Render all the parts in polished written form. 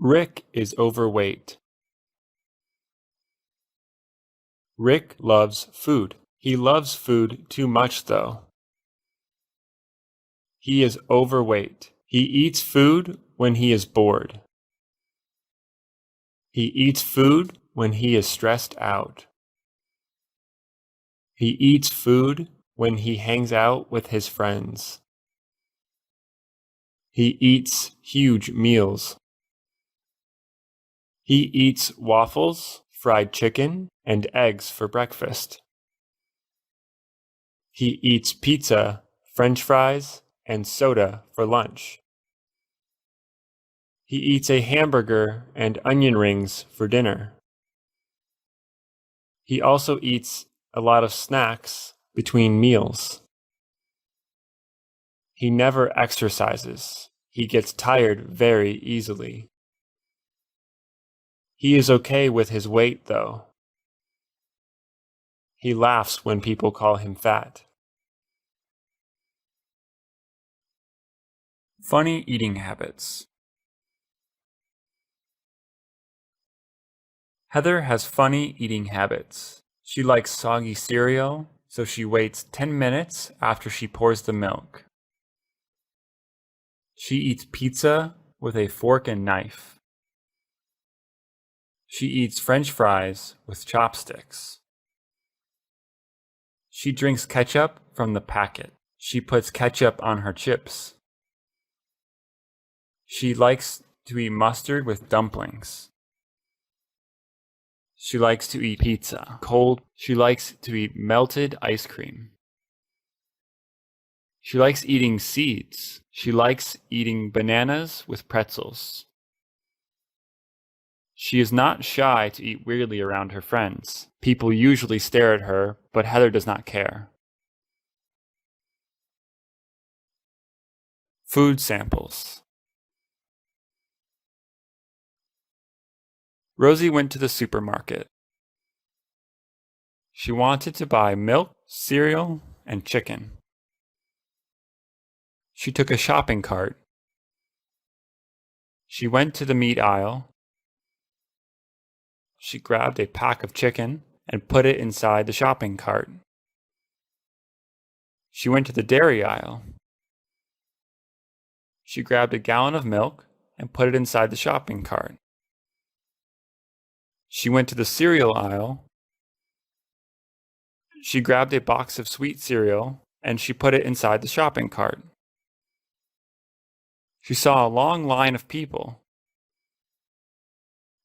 Rick is overweight. Rick loves food. He loves food too much, though. He is overweight. He eats food when he is bored. He eats food when he is stressed out. He eats food when he hangs out with his friends. He eats huge meals. He eats waffles, fried chicken, and eggs for breakfast. He eats pizza, French fries, and soda for lunch. He eats a hamburger and onion rings for dinner. He also eats a lot of snacks between meals. He never exercises. He gets tired very easily. He is okay with his weight, though. He laughs when people call him fat. Funny eating habits. Heather has funny eating habits. She likes soggy cereal, so she waits 10 minutes after she pours the milk. She eats pizza with a fork and knife. She eats French fries with chopsticks. She drinks ketchup from the packet. She puts ketchup on her chips. She likes to eat mustard with dumplings. She likes to eat pizza cold. She likes to eat melted ice cream. She likes eating seeds. She likes eating bananas with pretzels. She is not shy to eat weirdly around her friends. People usually stare at her, but Heather does not care. Food samples. Rosie went to the supermarket. She wanted to buy milk, cereal, and chicken. She took a shopping cart. She went to the meat aisle. She grabbed a pack of chicken and put it inside the shopping cart. She went to the dairy aisle. She grabbed a gallon of milk and put it inside the shopping cart. She went to the cereal aisle. She grabbed a box of sweet cereal and she put it inside the shopping cart. She saw a long line of people.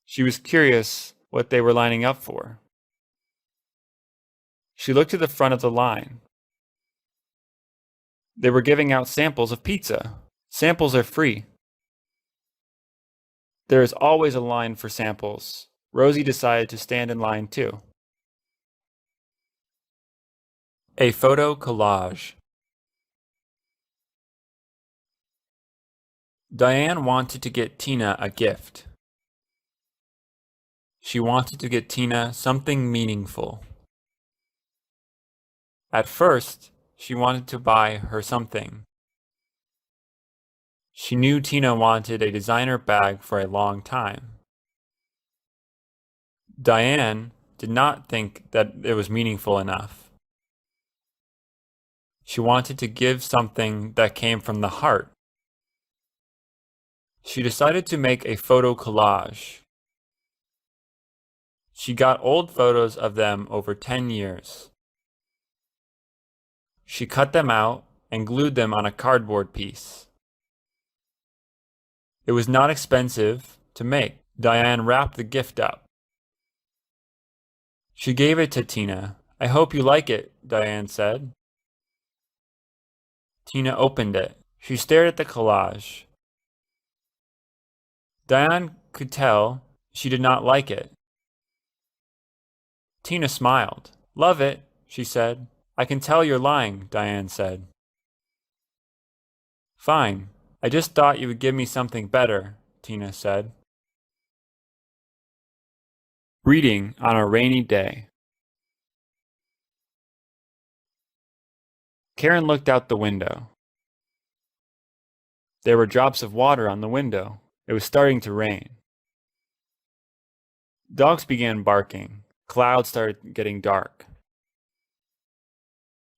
She was curious what they were lining up for. She looked to the front of the line. They were giving out samples of pizza. Samples are free. There is always a line for samples. Rosie decided to stand in line too. A photo collage. Diane wanted to get Tina a gift. She wanted to get Tina something meaningful. At first, she wanted to buy her something. She knew Tina wanted a designer bag for a long time. Diane did not think that it was meaningful enough. She wanted to give something that came from the heart. She decided to make a photo collage. She got old photos of them over 10 years. She cut them out and glued them on a cardboard piece. It was not expensive to make. Diane wrapped the gift up. She gave it to Tina. "I hope you like it," Diane said. Tina opened it. She stared at the collage. Diane could tell she did not like it. Tina smiled. "Love it," she said. "I can tell you're lying," Diane said. "Fine. I just thought you would give me something better," Tina said. Reading on a rainy day. Karen looked out the window. There were drops of water on the window. It was starting to rain. Dogs began barking. Clouds started getting dark.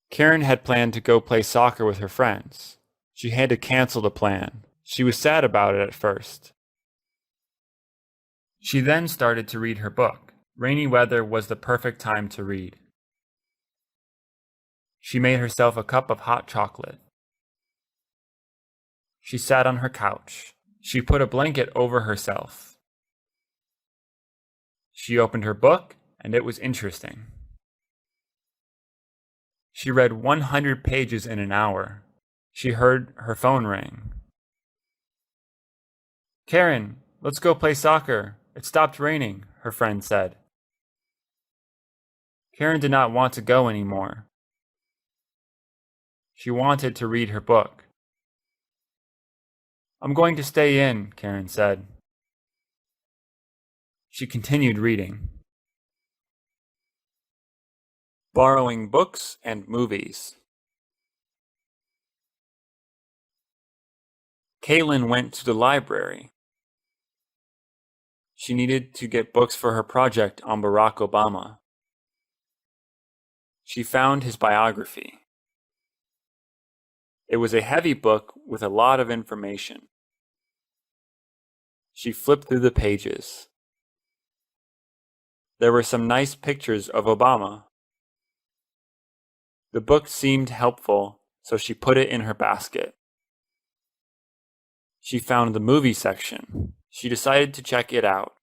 Karen had planned to go play soccer with her friends. She had to cancel the plan. She was sad about it at first. She then started to read her book. Rainy weather was the perfect time to read. She made herself a cup of hot chocolate. She sat on her couch. She put a blanket over herself. She opened her book, and it was interesting. She read 100 pages in an hour. She heard her phone ring. "Karen, let's go play soccer. It stopped raining," her friend said. Karen did not want to go anymore. She wanted to read her book. "I'm going to stay in," Karen said. She continued reading. Borrowing books and movies. Kaylin went to the library. She needed to get books for her project on Barack Obama. She found his biography. It was a heavy book with a lot of information. She flipped through the pages. There were some nice pictures of Obama. The book seemed helpful, so she put it in her basket. She found the movie section. She decided to check it out.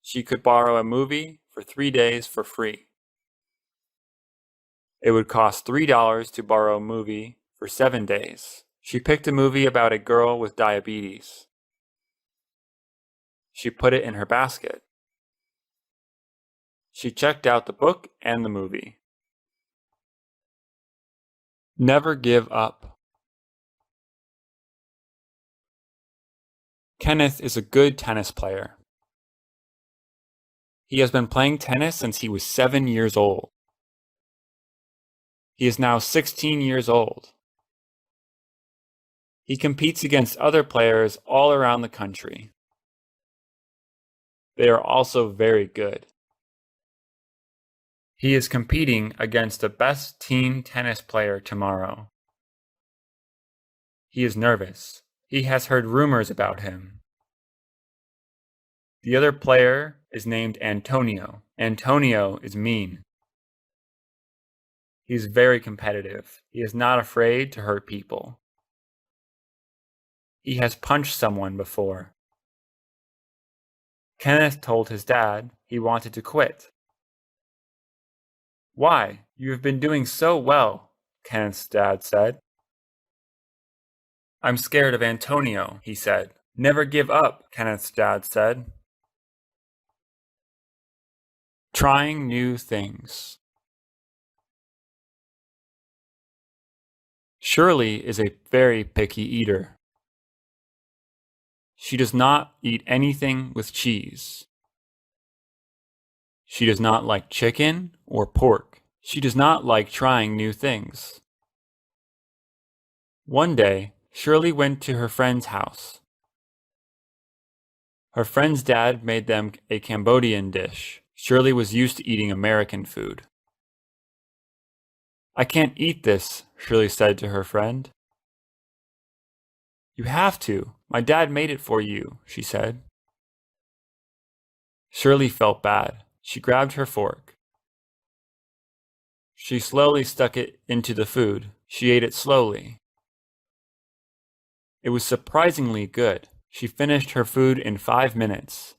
She could borrow a movie for 3 days for free. It would cost $3 to borrow a movie for 7 days. She picked a movie about a girl with diabetes. She put it in her basket. She checked out the book and the movie. Never give up. Kenneth is a good tennis player. He has been playing tennis since he was 7 years old. He is now 16 years old. He competes against other players all around the country. They are also very good. He is competing against the best teen tennis player tomorrow. He is nervous. He has heard rumors about him. The other player is named Antonio. Antonio is mean. He is very competitive. He is not afraid to hurt people. He has punched someone before. Kenneth told his dad he wanted to quit. "Why? You have been doing so well," Kenneth's dad said. "I'm scared of Antonio," he said. "Never give up," Kenneth's dad said. Trying new things. Shirley is a very picky eater. She does not eat anything with cheese. She does not like chicken or pork. She does not like trying new things. One day, Shirley went to her friend's house. Her friend's dad made them a Cambodian dish. Shirley was used to eating American food. "I can't eat this," Shirley said to her friend. "You have to. My dad made it for you," she said. Shirley felt bad. She grabbed her fork. She slowly stuck it into the food. She ate it slowly. It was surprisingly good. She finished her food in 5 minutes.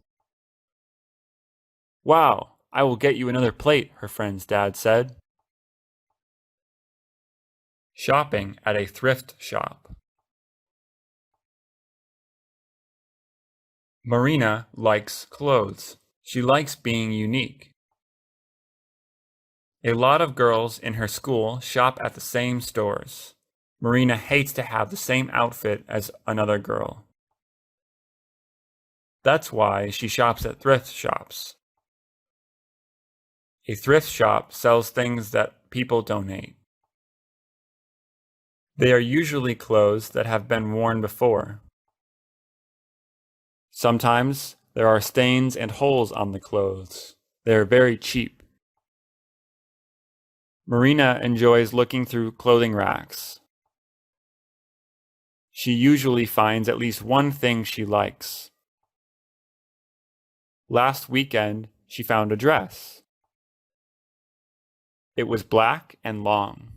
"Wow, I will get you another plate," her friend's dad said. Shopping at a thrift shop. Marina likes clothes. She likes being unique. A lot of girls in her school shop at the same stores. Marina hates to have the same outfit as another girl. That's why she shops at thrift shops. A thrift shop sells things that people donate. They are usually clothes that have been worn before. Sometimes There are stains and holes on the clothes. They are very cheap. Marina enjoys looking through clothing racks. She usually finds at least one thing she likes. Last weekend, she found a dress. It was black and long.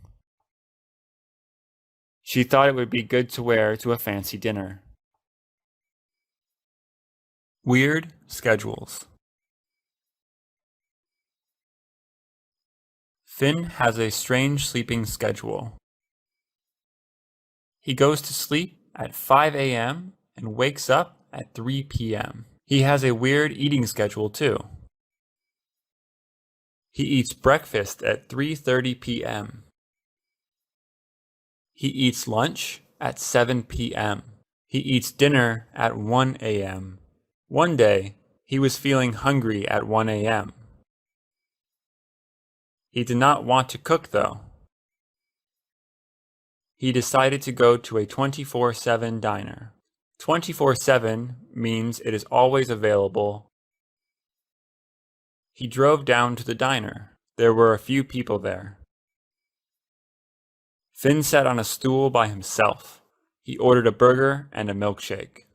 She thought it would be good to wear to a fancy dinner. Weird schedules. Finn has a strange sleeping schedule. He goes to sleep at 5 a.m. and wakes up at 3 p.m. He has a weird eating schedule too. He eats breakfast at 3:30 p.m. He eats lunch at 7 p.m. He eats dinner at 1 a.m. One day, he was feeling hungry at 1 a.m. He did not want to cook though. He decided to go to a 24/7 diner. 24/7 means it is always available. He drove down to the diner. There were a few people there. Finn sat on a stool by himself. He ordered a burger and a milkshake.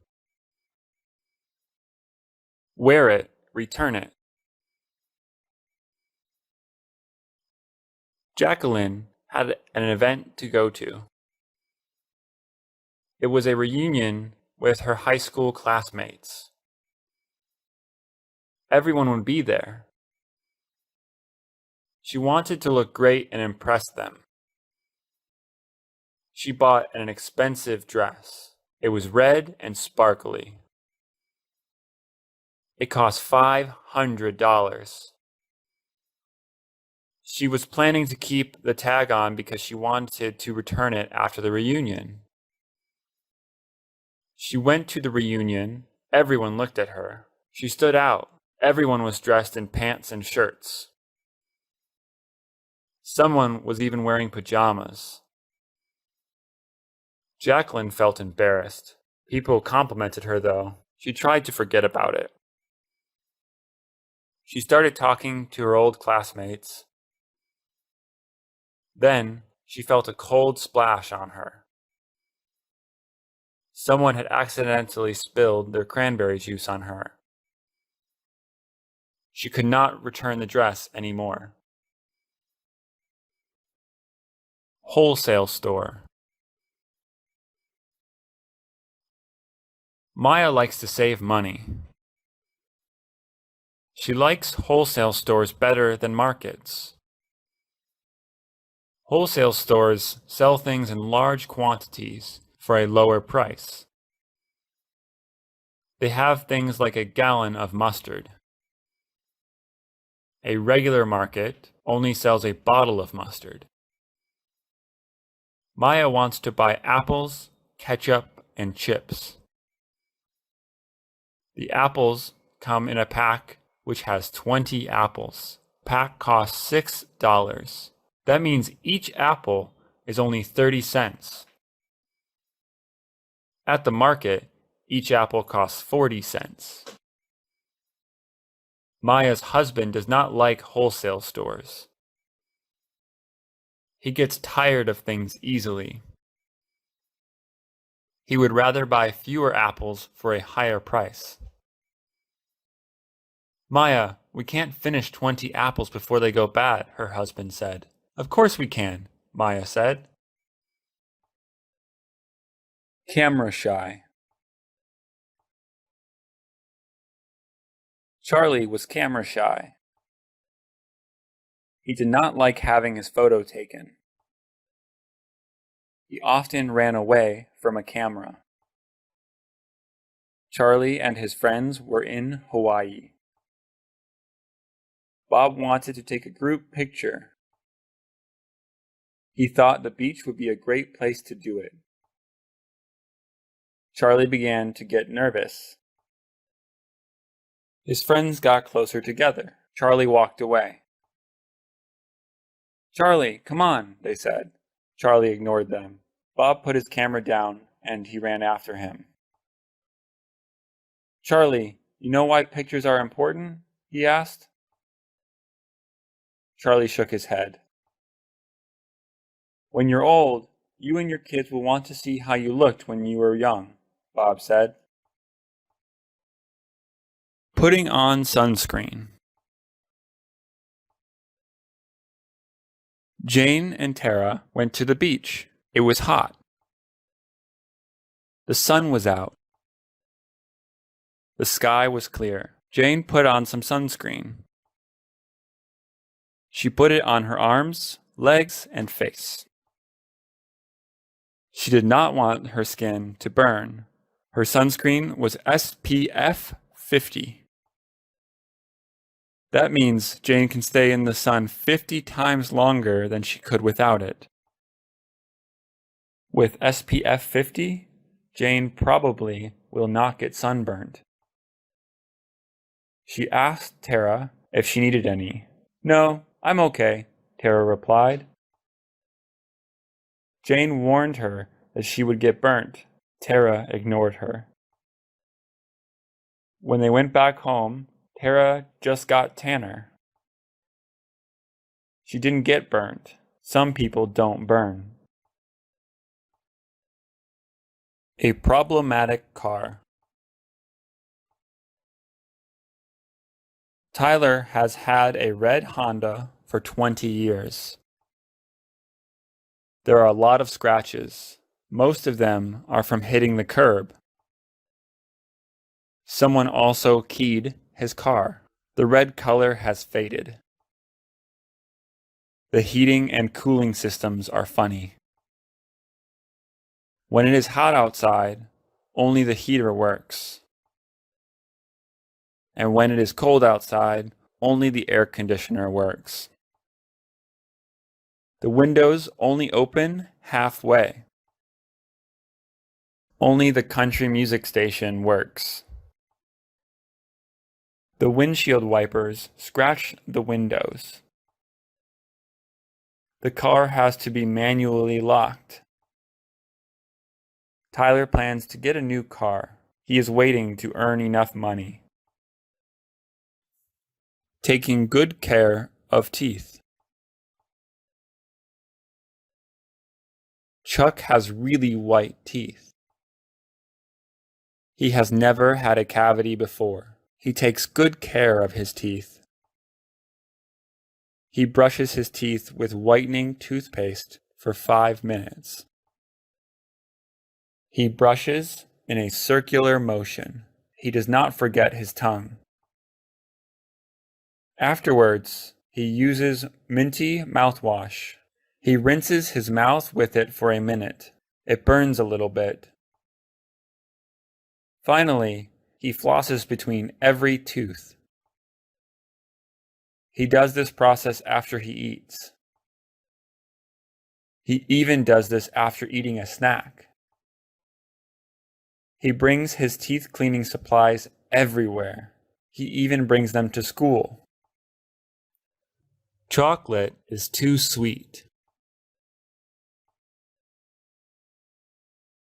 Wear it, return it. Jacqueline had an event to go to. It was a reunion with her high school classmates. Everyone would be there. She wanted to look great and impress them. She bought an expensive dress. It was red and sparkly. It cost $500. She was planning to keep the tag on because she wanted to return it after the reunion. She went to the reunion. Everyone looked at her. She stood out. Everyone was dressed in pants and shirts. Someone was even wearing pajamas. Jacqueline felt embarrassed. People complimented her, though. She tried to forget about it. She started talking to her old classmates. Then she felt a cold splash on her. Someone had accidentally spilled their cranberry juice on her. She could not return the dress anymore. Wholesale store. Maya likes to save money. She likes wholesale stores better than markets. Wholesale stores sell things in large quantities for a lower price. They have things like a gallon of mustard. A regular market only sells a bottle of mustard. Maya wants to buy apples, ketchup, and chips. The apples come in a pack which has 20 apples. Pack costs $6. That means each apple is only 30 cents. At the market, each apple costs 40 cents. Maya's husband does not like wholesale stores. He gets tired of things easily. He would rather buy fewer apples for a higher price. Maya, we can't finish 20 apples before they go bad, her husband said. Of course we can, Maya said. Camera shy. Charlie was camera shy. He did not like having his photo taken. He often ran away from a camera. Charlie and his friends were in Hawaii. Bob wanted to take a group picture. He thought the beach would be a great place to do it. Charlie began to get nervous. His friends got closer together. Charlie walked away. Charlie, come on, they said. Charlie ignored them. Bob put his camera down and he ran after him. Charlie, You know why pictures are important? He asked. Charlie shook his head. When you're old, you and your kids will want to see how you looked when you were young, Bob said. Putting on sunscreen. Jane and Tara went to the beach. It was hot. The sun was out. The sky was clear. Jane put on some sunscreen. She put it on her arms, legs, and face. She did not want her skin to burn. Her sunscreen was SPF 50. That means Jane can stay in the sun 50 times longer than she could without it. With SPF 50, Jane probably will not get sunburned. She asked Tara if she needed any. No, I'm okay, Tara replied. Jane warned her that she would get burnt. Tara ignored her. When they went back home, Tara just got tanner. She didn't get burnt. Some people don't burn. A problematic car. Tyler has had a red Honda for 20 years. There are a lot of scratches. Most of them are from hitting the curb. Someone also keyed his car. The red color has faded. The heating and cooling systems are funny. When it is hot outside, only the heater works. And when it is cold outside, only the air conditioner works. The windows only open halfway. Only the country music station works. The windshield wipers scratch the windows. The car has to be manually locked. Tyler plans to get a new car. He is waiting to earn enough money. Taking good care of teeth. Chuck has really white teeth. He has never had a cavity before. He takes good care of his teeth. He brushes his teeth with whitening toothpaste for 5 minutes. He brushes in a circular motion. He does not forget his tongue. Afterwards, he uses minty mouthwash. He rinses his mouth with it for a minute. It burns a little bit. Finally, he flosses between every tooth. He does this process after he eats. He even does this after eating a snack. He brings his teeth cleaning supplies everywhere. He even brings them to school. Chocolate is too sweet.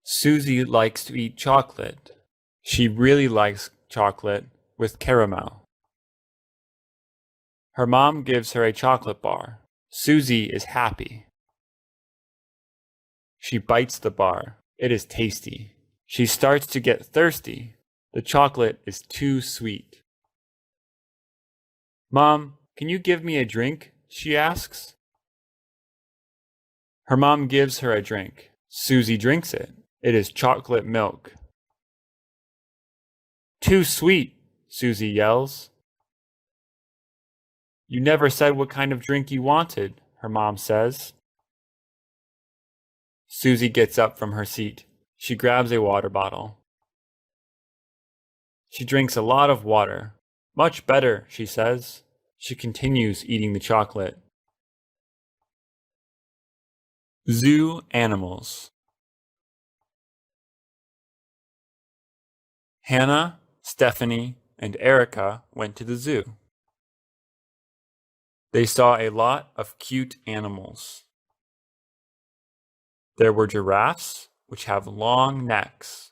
Susie likes to eat chocolate. She really likes chocolate with caramel. Her mom gives her a chocolate bar. Susie is happy. She bites the bar. It is tasty. She starts to get thirsty. The chocolate is too sweet. Mom, can you give me a drink? She asks. Her mom gives her a drink. Susie drinks it. It is chocolate milk. Too sweet, Susie yells. You never said what kind of drink you wanted, her mom says. Susie gets up from her seat. She grabs a water bottle. She drinks a lot of water. Much better, she says. She continues eating the chocolate. Zoo animals. Hannah, Stephanie, and Erica went to the zoo. They saw a lot of cute animals. There were giraffes, which have long necks.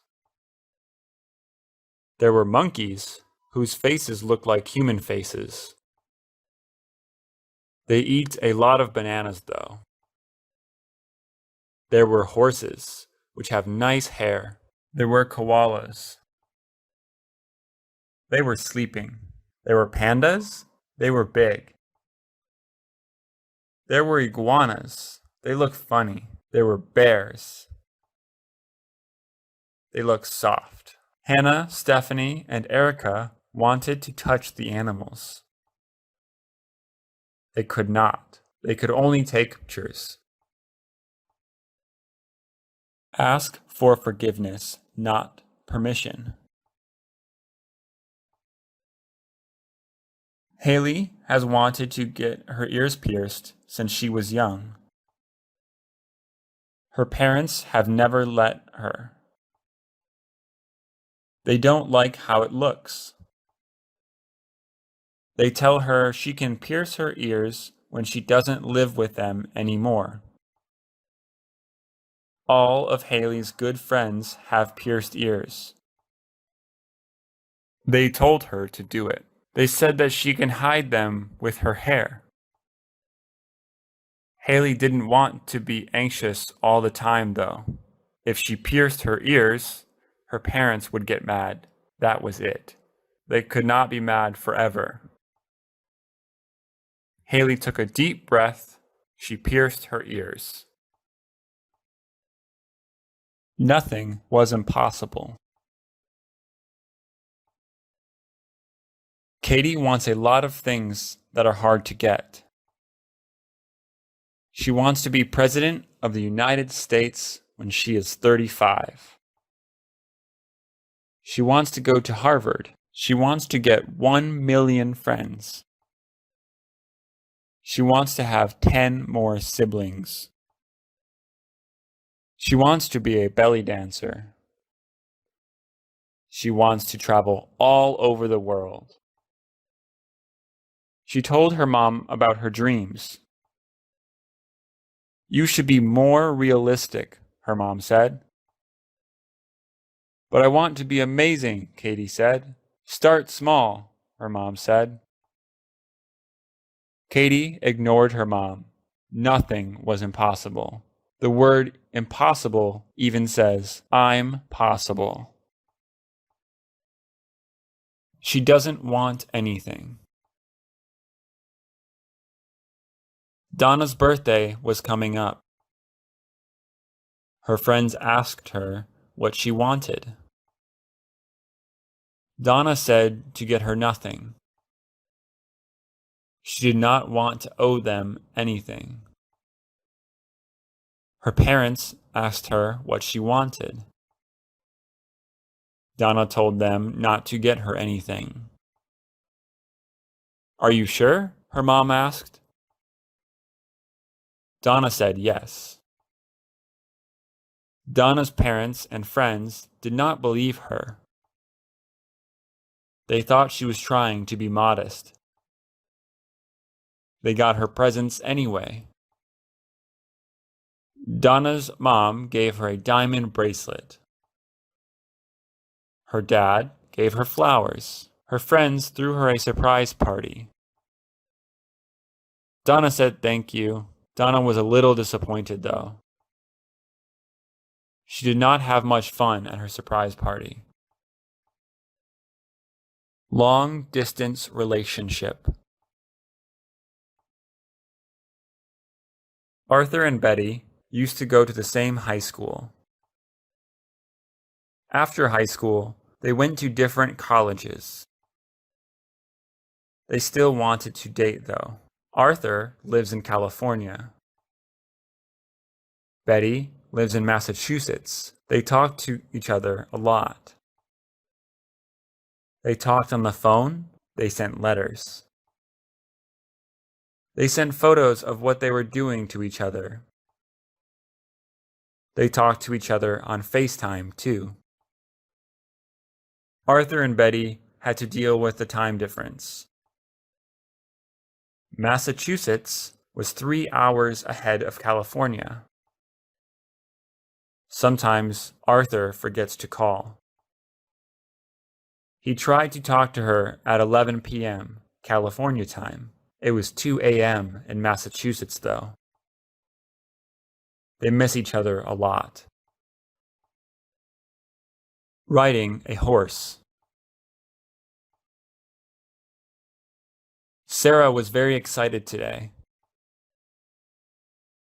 There were monkeys, whose faces look like human faces. They eat a lot of bananas, though. There were horses, which have nice hair. There were koalas. They were sleeping. There were pandas. They were big. There were iguanas. They looked funny. There were bears. They looked soft. Hannah, Stephanie, and Erica wanted to touch the animals. They could not. They could only take pictures. Ask for forgiveness, not permission. Haley has wanted to get her ears pierced since she was young. Her parents have never let her. They don't like how it looks. They tell her she can pierce her ears when she doesn't live with them anymore. All of Haley's good friends have pierced ears. They told her to do it. They said that she can hide them with her hair. Haley didn't want to be anxious all the time, though. If she pierced her ears, her parents would get mad. That was it. They could not be mad forever. Haley took a deep breath. She pierced her ears. Nothing was impossible. Katie wants a lot of things that are hard to get. She wants to be President of the United States when she is 35. She wants to go to Harvard. She wants to get 1 million friends. She wants to have 10 more siblings. She wants to be a belly dancer. She wants to travel all over the world. She told her mom about her dreams. You should be more realistic, her mom said. But I want to be amazing, Katie said. Start small, her mom said. Katie ignored her mom. Nothing was impossible. The word impossible even says, I'm possible. She doesn't want anything. Donna's birthday was coming up. Her friends asked her what she wanted. Donna said to get her nothing. She did not want to owe them anything. Her parents asked her what she wanted. Donna told them not to get her anything. Are you sure? Her mom asked. Donna said yes. Donna's parents and friends did not believe her. They thought she was trying to be modest. They got her presents anyway. Donna's mom gave her a diamond bracelet. Her dad gave her flowers. Her friends threw her a surprise party. Donna said thank you. Donna was a little disappointed, though. She did not have much fun at her surprise party. Long-distance relationship. Arthur and Betty used to go to the same high school. After high school, they went to different colleges. They still wanted to date, though. Arthur lives in California. Betty lives in Massachusetts. They talk to each other a lot. They talked on the phone. They sent letters. They sent photos of what they were doing to each other. They talked to each other on FaceTime, too. Arthur and Betty had to deal with the time difference. Massachusetts was 3 hours ahead of California. Sometimes Arthur forgets to call. He tried to talk to her at 11 p.m. California time. It was 2 a.m. in Massachusetts, though. They miss each other a lot. Riding a horse. Sarah was very excited today.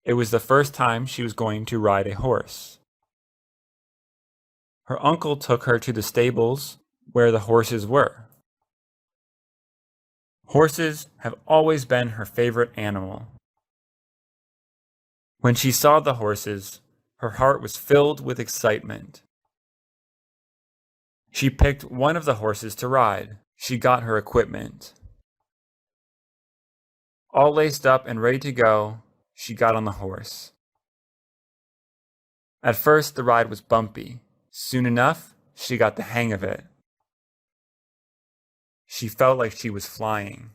It was the first time she was going to ride a horse. Her uncle took her to the stables where the horses were. Horses have always been her favorite animal. When she saw the horses, her heart was filled with excitement. She picked one of the horses to ride. She got her equipment. All laced up and ready to go, she got on the horse. At first, the ride was bumpy. Soon enough, she got the hang of it. She felt like she was flying.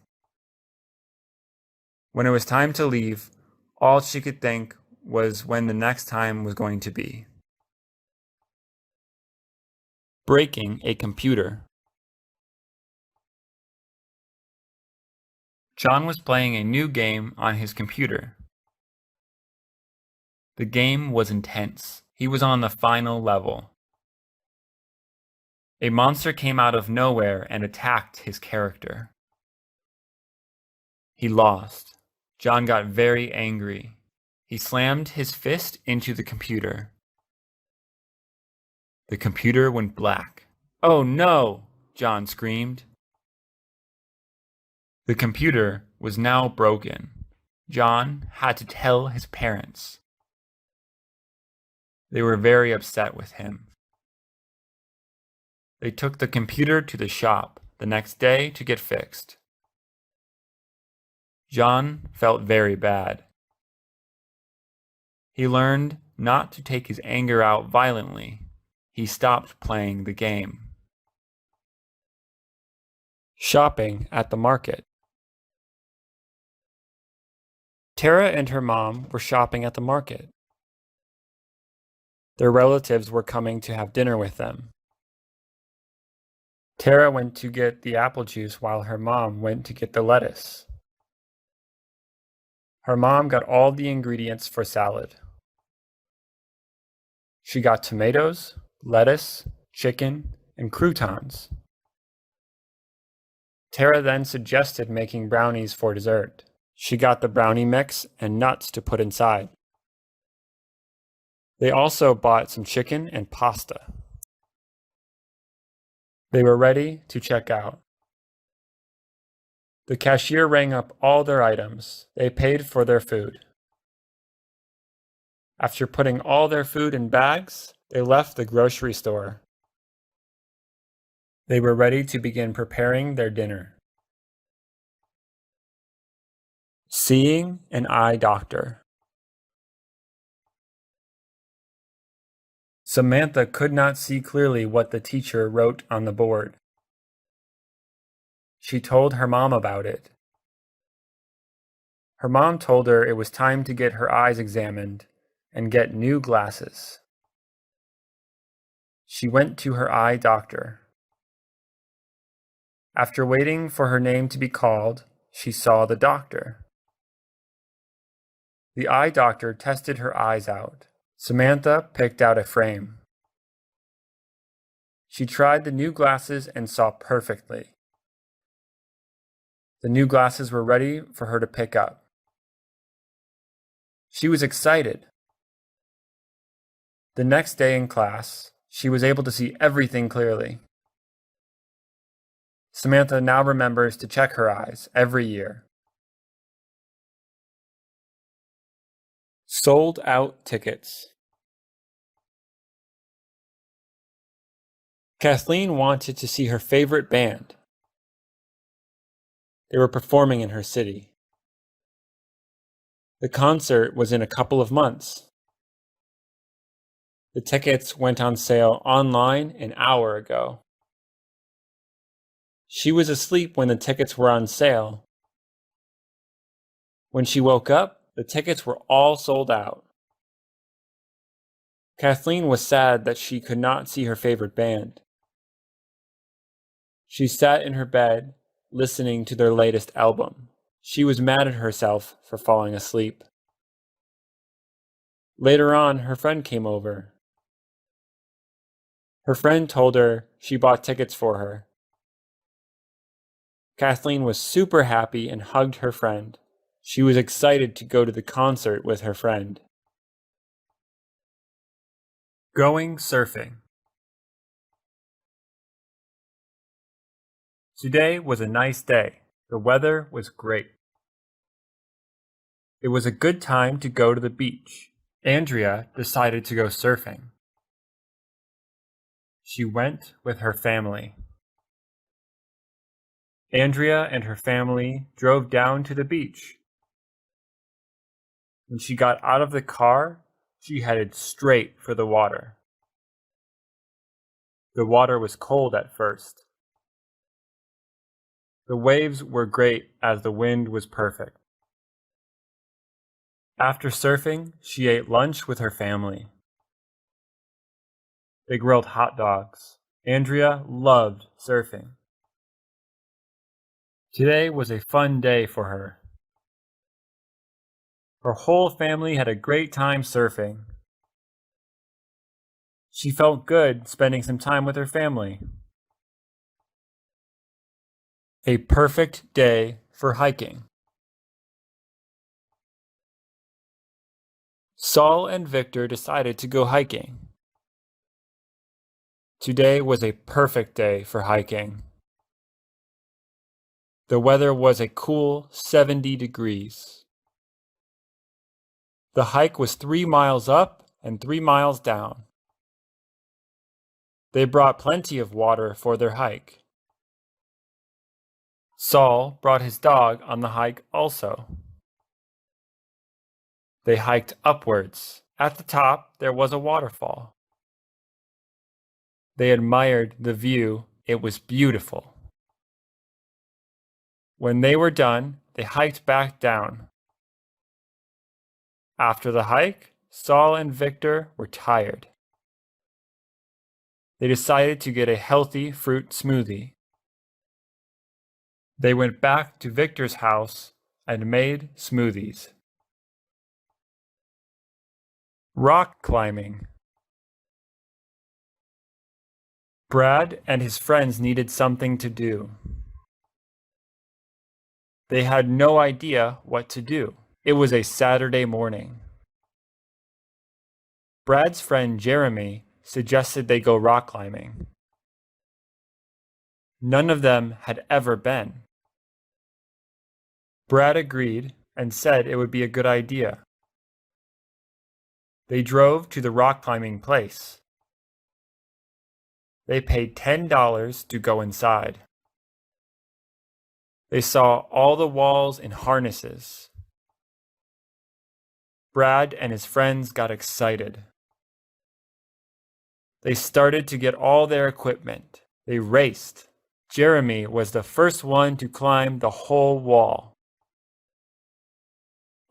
When it was time to leave, all she could think was when the next time was going to be. Breaking a computer. John was playing a new game on his computer. The game was intense. He was on the final level. A monster came out of nowhere and attacked his character. He lost. John got very angry. He slammed his fist into the computer. The computer went black. "Oh no!" John screamed. The computer was now broken. John had to tell his parents. They were very upset with him. They took the computer to the shop the next day to get fixed. John felt very bad. He learned not to take his anger out violently. He stopped playing the game. Shopping at the market. Tara and her mom were shopping at the market. Their relatives were coming to have dinner with them. Tara went to get the apple juice while her mom went to get the lettuce. Her mom got all the ingredients for salad. She got tomatoes, lettuce, chicken, and croutons. Tara then suggested making brownies for dessert. She got the brownie mix and nuts to put inside. They also bought some chicken and pasta. They were ready to check out. The cashier rang up all their items. They paid for their food. After putting all their food in bags, they left the grocery store. They were ready to begin preparing their dinner. Seeing an eye doctor. Samantha could not see clearly what the teacher wrote on the board. She told her mom about it. Her mom told her it was time to get her eyes examined and get new glasses. She went to her eye doctor. After waiting for her name to be called, she saw the doctor. The eye doctor tested her eyes out. Samantha picked out a frame. She tried the new glasses and saw perfectly. The new glasses were ready for her to pick up. She was excited. The next day in class, she was able to see everything clearly. Samantha now remembers to check her eyes every year. Sold out tickets. Kathleen wanted to see her favorite band. They were performing in her city. The concert was in a couple of months. The tickets went on sale online an hour ago. She was asleep when the tickets were on sale. When she woke up, the tickets were all sold out. Kathleen was sad that she could not see her favorite band. She sat in her bed, listening to their latest album. She was mad at herself for falling asleep. Later on, her friend came over. Her friend told her she bought tickets for her. Kathleen was super happy and hugged her friend. She was excited to go to the concert with her friend. Going surfing. Today was a nice day. The weather was great. It was a good time to go to the beach. Andrea decided to go surfing. She went with her family. Andrea and her family drove down to the beach. When she got out of the car, she headed straight for the water. The water was cold at first. The waves were great as the wind was perfect. After surfing, she ate lunch with her family. They grilled hot dogs. Andrea loved surfing. Today was a fun day for her. Her whole family had a great time surfing. She felt good spending some time with her family. A perfect day for hiking. Saul and Victor decided to go hiking. Today was a perfect day for hiking. The weather was a cool 70 degrees. The hike was 3 miles up and 3 miles down. They brought plenty of water for their hike. Saul brought his dog on the hike also. They hiked upwards. At the top, there was a waterfall. They admired the view. It was beautiful. When they were done, they hiked back down. After the hike, Saul and Victor were tired. They decided to get a healthy fruit smoothie. They went back to Victor's house and made smoothies. Rock climbing. Brad and his friends needed something to do. They had no idea what to do. It was a Saturday morning. Brad's friend Jeremy suggested they go rock climbing. None of them had ever been. Brad agreed and said it would be a good idea. They drove to the rock climbing place. They paid $10 to go inside. They saw all the walls in harnesses. Brad and his friends got excited. They started to get all their equipment. They raced. Jeremy was the first one to climb the whole wall.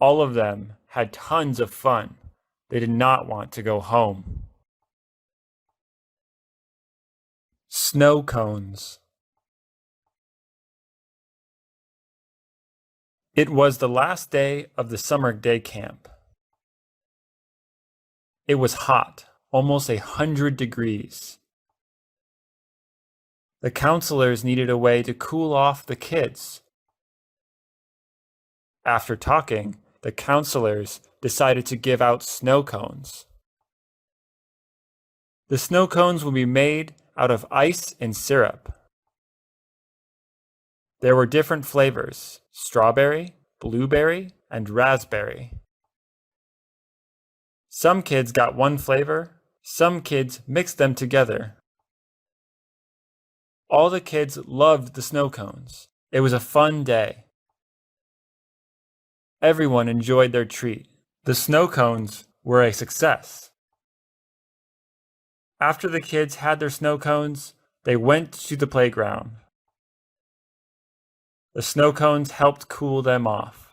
All of them had tons of fun. They did not want to go home. Snow cones. It was the last day of the summer day camp. It was hot, almost 100 degrees. The counselors needed a way to cool off the kids. After talking, the counselors decided to give out snow cones. The snow cones will be made out of ice and syrup. There were different flavors: strawberry, blueberry, and raspberry. Some kids got one flavor, some kids mixed them together. All the kids loved the snow cones. It was a fun day. Everyone enjoyed their treat. The snow cones were a success. After the kids had their snow cones, they went to the playground. The snow cones helped cool them off.